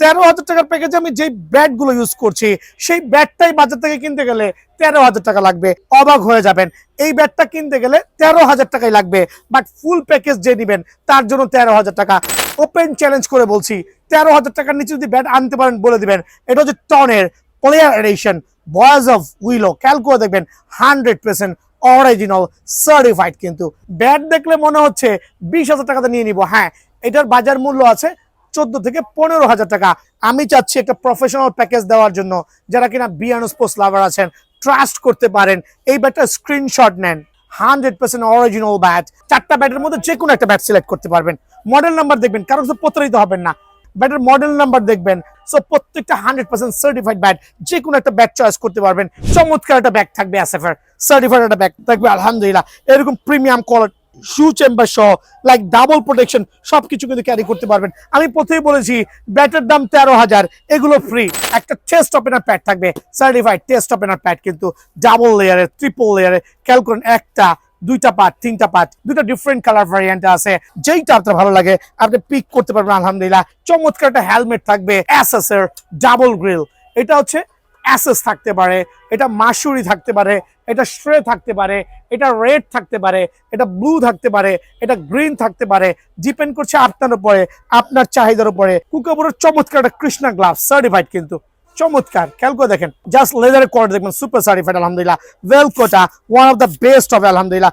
13,000 টাকার প্যাকেজে আমি যেই ব্যাটগুলো ইউজ করছি সেই ব্যাটটাই বাজার থেকে কিনতে গেলে 13,000 টাকা লাগবে। অবাক হয়ে যাবেন, এই ব্যাটটা কিনতে গেলে 13,000 টাকাই লাগবে, বাট ফুল প্যাকেজ যে নেবেন তার জন্য 13,000 টাকা। ওপেন চ্যালেঞ্জ করে বলছি, 13,000 টাকার নিচে যদি ব্যাট আনতে পারেন বলে দিবেন। এটা হচ্ছে টনের প্লেয়ার এডিশন বয়েজ অফ উইলো। খেয়াল করে দেখবেন 100% অরিজিনাল সার্টিফাইড। কিন্তু ব্যাট দেখলে মনে হচ্ছে 20,000 টাকাতে নিয়ে নিব। হ্যাঁ, এটার বাজার মূল্য আছে 14 থেকে 15,000 টাকা। আমি চাচ্ছি একটা প্রফেশনাল প্যাকেজ দেওয়ার জন্য, যারা কিনা বিয়ানো স্পোর্টস লাভার আছেন, ট্রাস্ট করতে পারেন। এই ব্যাটটা স্ক্রিনশট নেন, 100% অরিজিনাল ব্যাট। 4টা ব্যাটের মধ্যে যে কোনো একটা ব্যাট সিলেক্ট করতে পারবেন। মডেল নাম্বার দেখবেন, কারণ তো প্রতারিত হবেন না। ব্যাটের মডেল নাম্বার দেখবেন। সো প্রত্যেকটা 100% সার্টিফাইড ব্যাট, যে কোনো একটা ব্যাট চয়েস করতে পারবেন। চমৎকার একটা ব্যাগ থাকবে এসএফের, সার্টিফাইড একটা ব্যাগ থাকবে আলহামদুলিল্লাহ। এরকম প্রিমিয়াম কোয়ালিটি শু চেম্বার সহ লাইক ডাবল প্রোটেকশন সবকিছু কিন্তু ক্যারি করতে পারবেন। আমি প্রথমেই বলেছি ব্যাটের দাম 13,000, এগুলো ফ্রি। একটা টেস্ট ওপেনার প্যাড থাকবে, সার্টিফাইড টেস্ট ওপেনার প্যাড, কিন্তু ডাবল লেয়ারের, ট্রিপল লেয়ারের। খেয়াল করুন, একটা, 2টা পার্ট, 3টা পার্ট, 2টা ডিফারেন্ট কালার ভ্যারিয়েন্ট আছে। যেইটা আপনার ভালো লাগে আপনি পিক করতে পারবেন আলহামদুলিল্লাহ। চমৎকার একটা হেলমেট থাকবে এসএস এর ডাবল গ্রিল। এটা হচ্ছে অ্যাসেস থাকতে পারে, এটা মাসুরি থাকতে পারে, এটা স্ট্রে থাকতে পারে, এটা রেড থাকতে পারে, এটা ব্লু থাকতে পারে, এটা গ্রিন থাকতে পারে। ডিপেন্ড করছে আপনার উপরে, আপনার চাহিদার উপরে। কুকাবুরের চমৎকার একটা কৃষ্ণা গ্লাভস, সার্টিফাইড কিন্তু চমৎকার। খেয়াল করে দেখেন, জাস্ট লেদারের কোয়ালিটি দেখবেন, সুপার সার্টিফাইড আলহামদুলিল্লাহ। ওয়েলকোটা ওয়ান অফ দ্য বেস্ট হবে আলহামদুলিল্লাহ।